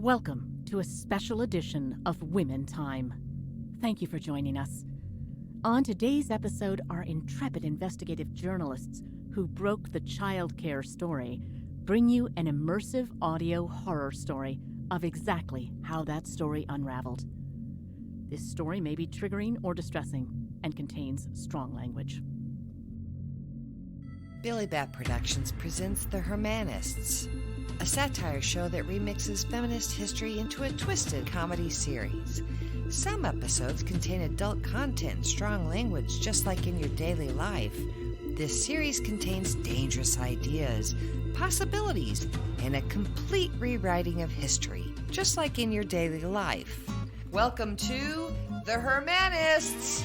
Welcome to a special edition of Women Time. Thank you for joining us. On today's episode, our intrepid investigative journalists who broke the childcare story bring you an immersive audio horror story of exactly how that story unraveled. This story may be triggering or distressing and contains strong language. Billy Bat Productions presents The Hermanists, a satire show that remixes feminist history into a twisted comedy series. Some episodes contain adult content and strong language, just like in your daily life. This series contains dangerous ideas, possibilities, and a complete rewriting of history, just like in your daily life. Welcome to The Hermanists!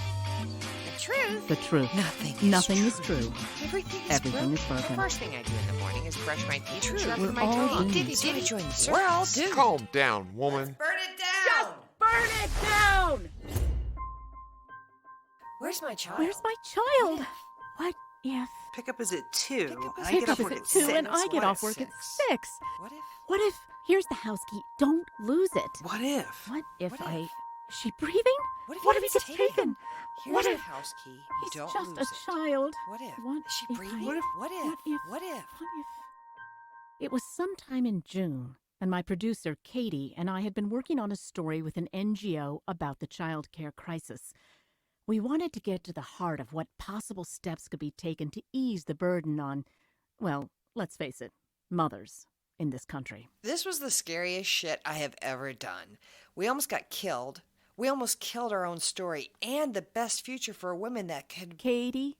The truth. Nothing is true. Everything is broken. The first thing I do in the morning is brush my teeth and True. sharpen We're my all toes. idiots. Diddy join the circus. We're all dudes. Calm down, woman. Burn it down! Burn it down! Where's my child? Where's my child? What if Pickup is at 2. Pickup is and I at get pickup off is work at at 2 6. and I get off work at 6? What if? What if, here's the house key, don't lose it. What if? What if What I, if? she breathing? What if he it's gets taken? taken? Here's What the if house key. He's Don't just lose a it. child. What if? What Is she if breathing? I- What if? What if? What if? It was sometime in June, and my producer, Katie, and I had been working on a story with an NGO about the child care crisis. We wanted to get to the heart of what possible steps could be taken to ease the burden on, well, let's face it, mothers in this country. This was the scariest shit I have ever done. We almost got killed. We almost killed our own story and the best future for women that could... Katie,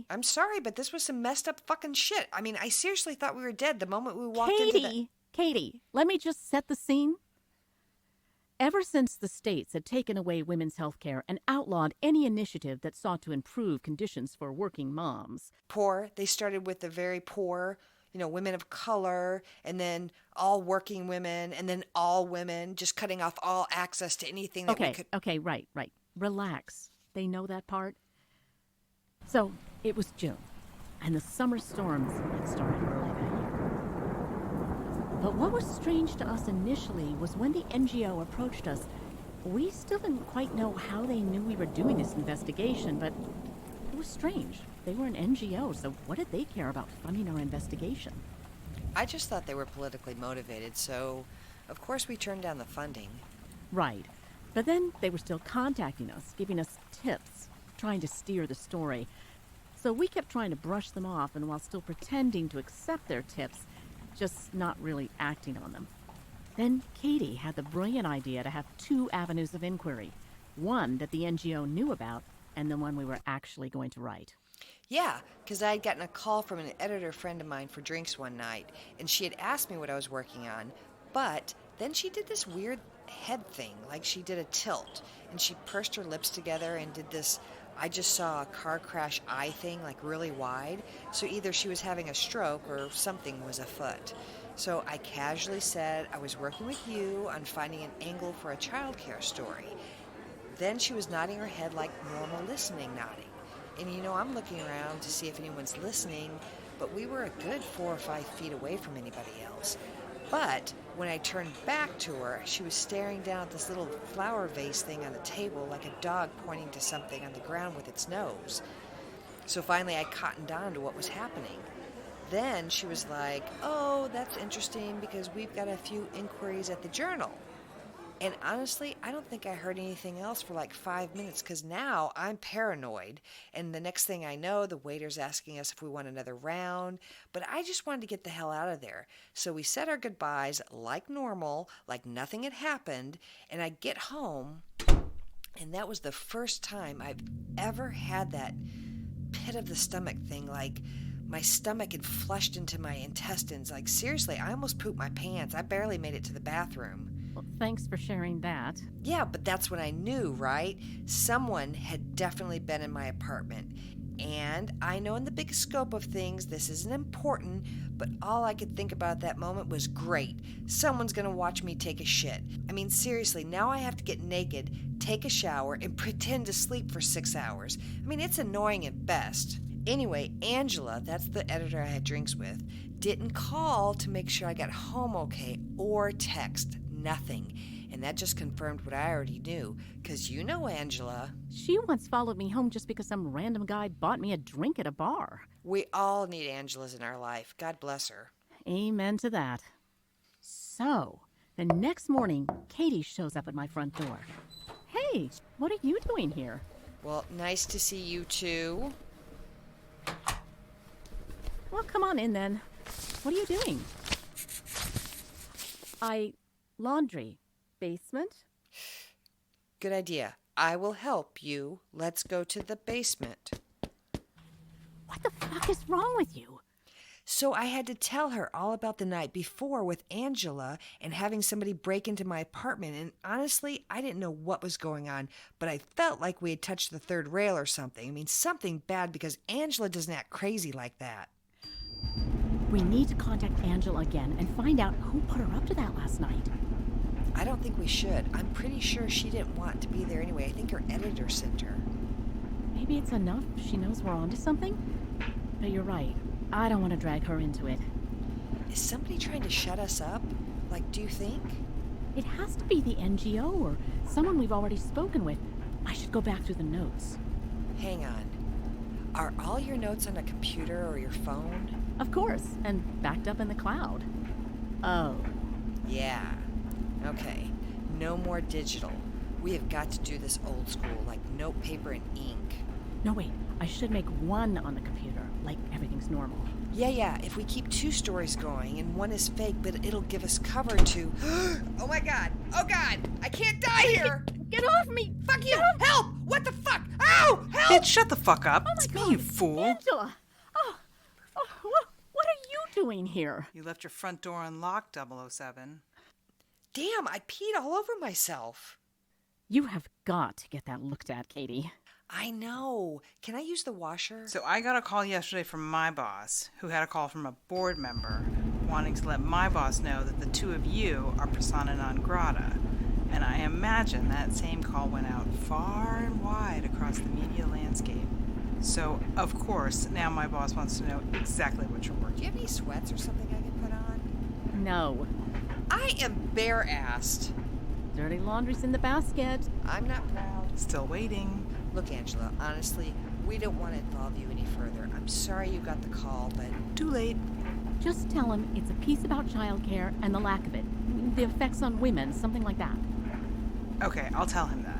I'm sorry, but this was some messed up fucking shit. I mean, I seriously thought we were dead the moment we walked into the... Katie, let me just set the scene. Ever since the states had taken away women's health care and outlawed any initiative that sought to improve conditions for working moms. Poor. They started with the very poor, women of color, and then all working women, and then all women, just cutting off all access to anything that we could... Okay, right. Relax. They know that part. So, it was June, and the summer storms had started early that year. But what was strange to us initially was when the NGO approached us, we still didn't quite know how they knew we were doing this investigation, but it was strange. They were an NGO, so what did they care about funding our investigation? I just thought they were politically motivated, so of course we turned down the funding. Right. But then they were still contacting us, giving us tips, trying to steer the story. So we kept trying to brush them off, and while still pretending to accept their tips, just not really acting on them. Then Katie had the brilliant idea to have 2 avenues of inquiry. One that the NGO knew about, and the one we were actually going to write. Yeah, because I had gotten a call from an editor friend of mine for drinks one night, and she had asked me what I was working on, but then she did this weird head thing, like she did a tilt, and she pursed her lips together and did this I just saw a car crash eye thing, like really wide, so either she was having a stroke or something was afoot. So I casually said I was working with you on finding an angle for a childcare story. Then she was nodding her head like normal listening nodding. And I'm looking around to see if anyone's listening, but we were a good 4 or 5 feet away from anybody else. But when I turned back to her, she was staring down at this little flower vase thing on the table like a dog pointing to something on the ground with its nose. So finally I cottoned on to what was happening. Then she was like, oh, that's interesting because we've got a few inquiries at the Journal. And honestly, I don't think I heard anything else for like 5 minutes because now I'm paranoid. And the next thing I know, the waiter's asking us if we want another round. But I just wanted to get the hell out of there. So we said our goodbyes like normal, like nothing had happened. And I get home, and that was the first time I've ever had that pit of the stomach thing. Like my stomach had flushed into my intestines. Like seriously, I almost pooped my pants. I barely made it to the bathroom. Well, thanks for sharing that. Yeah, but that's when I knew, right? Someone had definitely been in my apartment. And I know in the big scope of things, this isn't important, but all I could think about at that moment was, great, someone's gonna watch me take a shit. I mean, seriously, now I have to get naked, take a shower, and pretend to sleep for 6 hours. I mean, it's annoying at best. Anyway, Angela, that's the editor I had drinks with, didn't call to make sure I got home okay or text. nothing. And that just confirmed what I already knew, because you know Angela. She once followed me home just because some random guy bought me a drink at a bar. We all need Angelas in our life. God bless her. Amen to that. So, the next morning, Katie shows up at my front door. Hey, what are you doing here? Well, nice to see you too. Well, come on in then. What are you doing? Laundry. Basement? Good idea. I will help you. Let's go to the basement. What the fuck is wrong with you? So I had to tell her all about the night before with Angela and having somebody break into my apartment. And honestly, I didn't know what was going on, but I felt like we had touched the third rail or something. I mean, something bad, because Angela doesn't act crazy like that. We need to contact Angela again and find out who put her up to that last night. I don't think we should. I'm pretty sure she didn't want to be there anyway. I think her editor sent her. Maybe it's enough she knows we're onto something? But you're right. I don't want to drag her into it. Is somebody trying to shut us up? Like, do you think? It has to be the NGO or someone we've already spoken with. I should go back through the notes. Hang on. Are all your notes on a computer or your phone? Of course, and backed up in the cloud. Oh. Yeah. Okay. No more digital. We have got to do this old school, like note paper and ink. No, wait. I should make one on the computer, like everything's normal. Yeah. If we keep 2 stories going and one is fake, but it'll give us cover to... Oh my God! Oh God! I can't die here! Get off me! Fuck you! Help! What the fuck? Ow! Help! Bitch, shut the fuck up. Oh my It's God. me, you fool. Angela! What are you doing here? You left your front door unlocked, 007. Damn, I peed all over myself. You have got to get that looked at, Katie. I know. Can I use the washer? So I got a call yesterday from my boss, who had a call from a board member wanting to let my boss know that the 2 of you are persona non grata. And I imagine that same call went out far and wide across the media landscape. So, of course, now my boss wants to know exactly what you're Do working you have any sweats or something I can put on? No. I am bare-assed. Dirty laundry's in the basket. I'm not proud. Still waiting. Look, Angela, honestly, we don't want to involve you any further. I'm sorry you got the call, but... Too late. Just tell him it's a piece about childcare and the lack of it. The effects on women, something like that. Okay, I'll tell him that.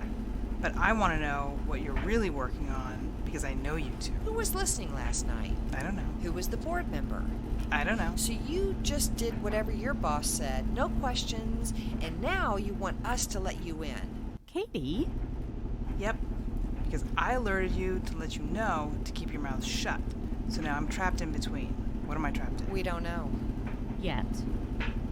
But I want to know what you're really working on, because I know you two. Who was listening last night? I don't know. Who was the board member? I don't know. So you just did whatever your boss said, no questions, and now you want us to let you in. Katie? Yep. Because I alerted you to let you know to keep your mouth shut. So now I'm trapped in between. What am I trapped in? We don't know. Yet.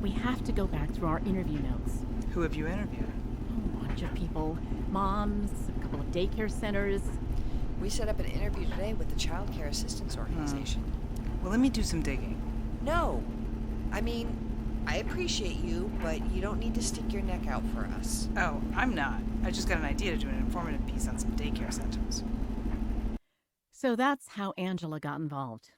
We have to go back through our interview notes. Who have you interviewed? A bunch of people. Moms, a couple of daycare centers. We set up an interview today with the Child Care Assistance Organization. Well, let me do some digging. No. I mean, I appreciate you, but you don't need to stick your neck out for us. Oh, I'm not. I just got an idea to do an informative piece on some daycare centers. So that's how Angela got involved.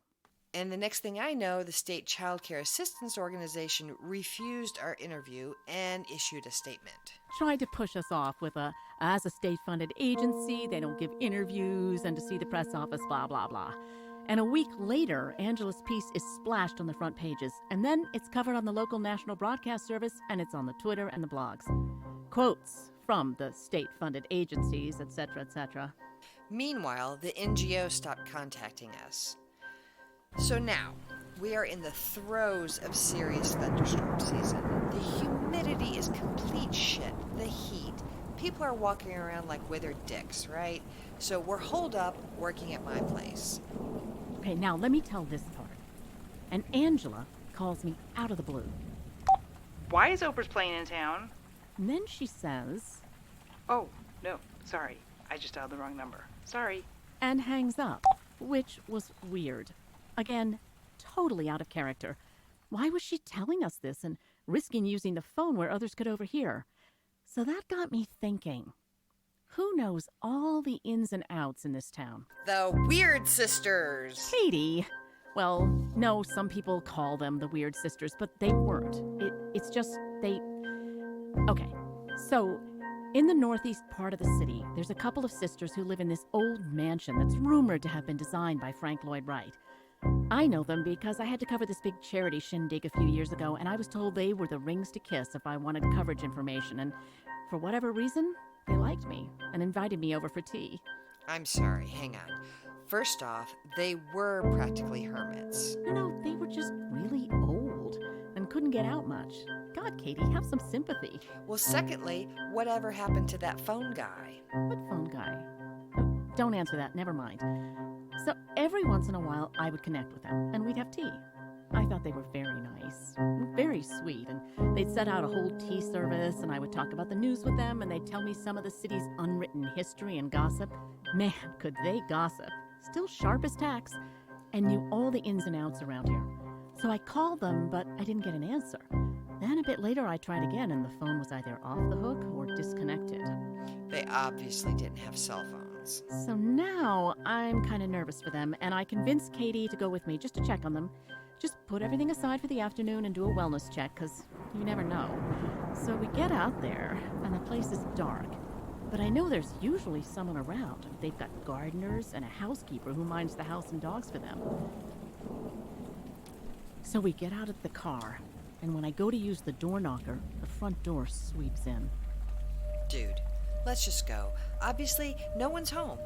And the next thing I know, the State Child Care Assistance Organization refused our interview and issued a statement. Tried to push us off with as a state-funded agency, they don't give interviews, and to see the press office, blah, blah, blah. And a week later, Angela's piece is splashed on the front pages, and then it's covered on the local national broadcast service, and it's on the Twitter and the blogs. Quotes from the state-funded agencies, etc., etc. Meanwhile, the NGO stopped contacting us. So now, we are in the throes of serious thunderstorm season. The humidity is complete shit. The heat. People are walking around like withered dicks, right? So we're holed up working at my place. Okay, now let me tell this part. And Angela calls me out of the blue. Why is Oprah's plane in town? And then she says, Oh, no, sorry. I just dialed the wrong number. Sorry. and hangs up, which was weird. Again, totally out of character. Why was she telling us this and risking using the phone where others could overhear? So that got me thinking. Who knows all the ins and outs in this town? The Weird Sisters! Katie! Well, no, some people call them the Weird Sisters, but they weren't. It's just Okay, so in the northeast part of the city, there's a couple of sisters who live in this old mansion that's rumored to have been designed by Frank Lloyd Wright. I know them because I had to cover this big charity shindig a few years ago, and I was told they were the rings to kiss if I wanted coverage information, and for whatever reason, they liked me and invited me over for tea. I'm sorry, hang on. First off, they were practically hermits. No, they were just really old and couldn't get out much. God, Katie, have some sympathy. Well, secondly, whatever happened to that phone guy? What phone guy? Oh, don't answer that, never mind. So every once in a while, I would connect with them, and we'd have tea. I thought they were very nice, very sweet, and they'd set out a whole tea service, and I would talk about the news with them, and they'd tell me some of the city's unwritten history and gossip. Man, could they gossip. Still sharp as tacks, and knew all the ins and outs around here. So I called them, but I didn't get an answer. Then a bit later, I tried again, and the phone was either off the hook or disconnected. They obviously didn't have cell phones. So now I'm kind of nervous for them, and I convinced Katie to go with me just to check on them. Just put everything aside for the afternoon and do a wellness check, because you never know. So we get out there, and the place is dark. But I know there's usually someone around. They've got gardeners and a housekeeper who minds the house and dogs for them. So we get out of the car, and when I go to use the door knocker, the front door sweeps in. Dude, let's just go. Obviously, no one's home.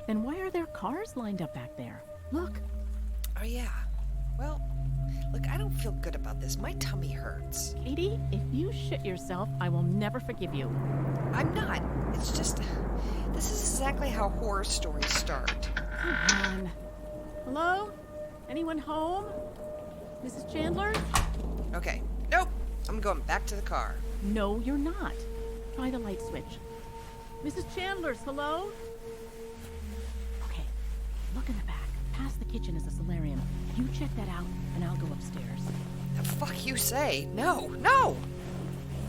Then why are there cars lined up back there? Look. Oh, yeah. Well, look, I don't feel good about this. My tummy hurts. Katie, if you shit yourself, I will never forgive you. I'm not. It's just... This is exactly how horror stories start. Come on. Hello? Anyone home? Mrs. Chandler? Okay. Nope. I'm going back to the car. No, you're not. Try the light switch. Mrs. Chandler's, hello? Okay, look in the back. Past the kitchen is a solarium. You check that out, and I'll go upstairs. The fuck you say? No, no!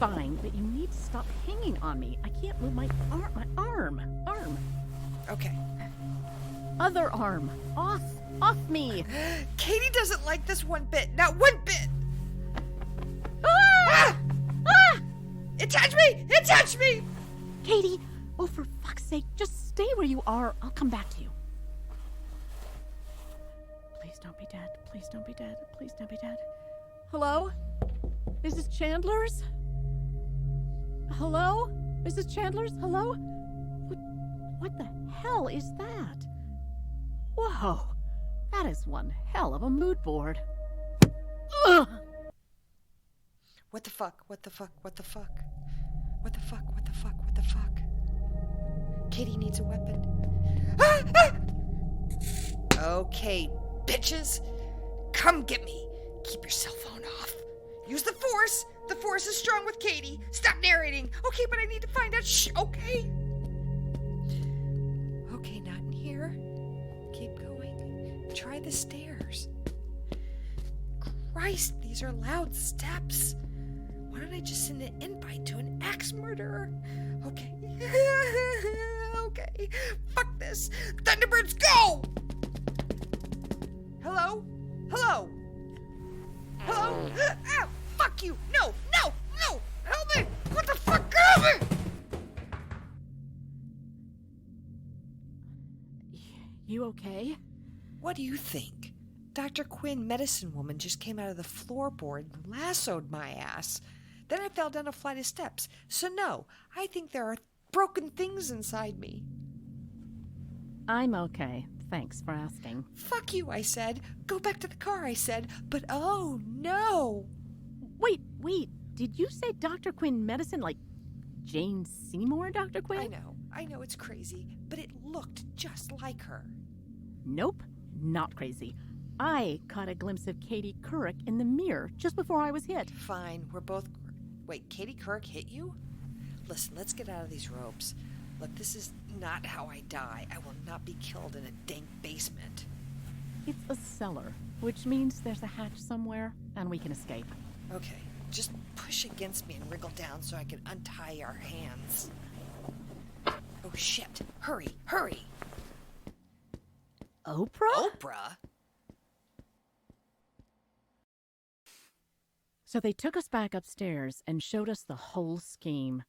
Fine, but you need to stop hanging on me. I can't move my arm. Okay. Other arm. Off me. Katie doesn't like this one bit. Not one bit! Ah! Ah! It touched me! It touched me! Katie, oh, for fuck's sake, just stay where you are. I'll come back to you. Please don't be dead. Please don't be dead. Please don't be dead. Hello? Mrs. Chandler's? Hello? Mrs. Chandler's? Hello? What the hell is that? Whoa. That is one hell of a mood board. Ugh! What the fuck? What the fuck? What the fuck? What the fuck? What the fuck? What the fuck? Katie needs a weapon. Ah! Ah! Okay, bitches. Come get me. Keep your cell phone off. Use the force. The force is strong with Katie. Stop narrating. Okay, but I need to find out. Shh, okay. Okay, not in here. Keep going. Try the stairs. Christ, these are loud steps. Why don't I just send an invite to an axe murderer? Okay. Okay. Fuck this. Thunderbirds, go! Hello? Hello? Hello? Ah, fuck you! No! No! No! Help me! What the fuck? Help me! You okay? What do you think? Dr. Quinn, medicine woman, just came out of the floorboard and lassoed my ass. Then I fell down a flight of steps. So no, I think there are broken things inside me. I'm okay. Thanks for asking. Fuck you, I said. Go back to the car, I said. But oh no. Wait. Did you say Dr. Quinn medicine like Jane Seymour, Dr. Quinn? I know it's crazy, but it looked just like her. Nope, not crazy. I caught a glimpse of Katie Couric in the mirror just before I was hit. Fine, we're both... Wait, Katie Couric hit you? Listen, let's get out of these ropes. Look, this is not how I die. I will not be killed in a dank basement. It's a cellar, which means there's a hatch somewhere and we can escape. Okay, just push against me and wriggle down so I can untie our hands. Oh shit, hurry! Oprah? Oprah? So they took us back upstairs and showed us the whole scheme.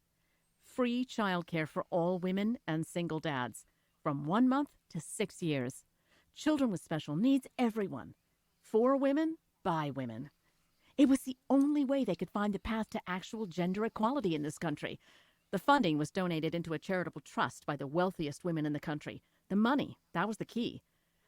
Free childcare for all women and single dads, from 1 month to 6 years. Children with special needs, everyone. For women, by women. It was the only way they could find the path to actual gender equality in this country. The funding was donated into a charitable trust by the wealthiest women in the country. The money, that was the key.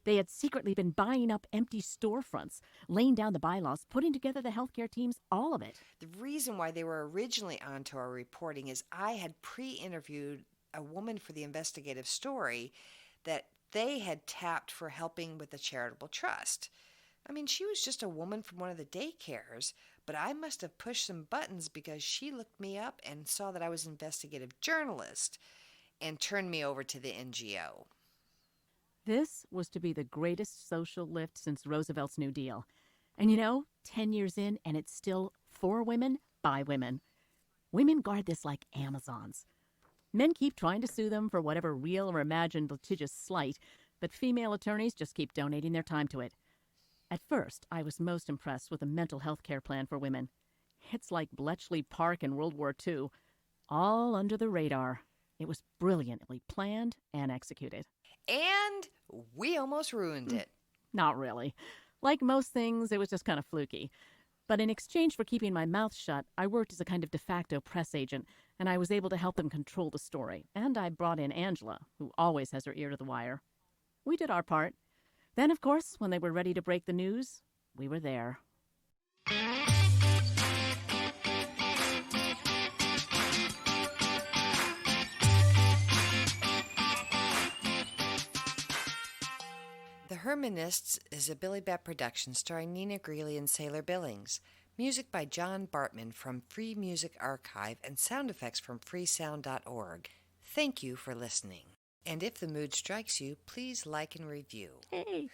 They had secretly been buying up empty storefronts, laying down the bylaws, putting together the healthcare teams, all of it. The reason why they were originally onto our reporting is I had pre-interviewed a woman for the investigative story that they had tapped for helping with the charitable trust. I mean, she was just a woman from one of the daycares, but I must have pushed some buttons because she looked me up and saw that I was an investigative journalist and turned me over to the NGO. This was to be the greatest social lift since Roosevelt's New Deal. And 10 years in, and it's still for women, by women. Women guard this like Amazons. Men keep trying to sue them for whatever real or imagined litigious slight, but female attorneys just keep donating their time to it. At first, I was most impressed with the mental health care plan for women. It's like Bletchley Park in World War II, all under the radar. It was brilliantly planned and executed. And we almost ruined it. Not really. Like most things, it was just kind of fluky. But in exchange for keeping my mouth shut, I worked as a kind of de facto press agent, and I was able to help them control the story. And I brought in Angela, who always has her ear to the wire. We did our part. Then, of course, when they were ready to break the news, we were there. The Hermanists is a Billy Bat production starring Nina Greeley and Sailor Billings. Music by John Bartman from Free Music Archive and sound effects from freesound.org. Thank you for listening. And if the mood strikes you, please like and review. Hey!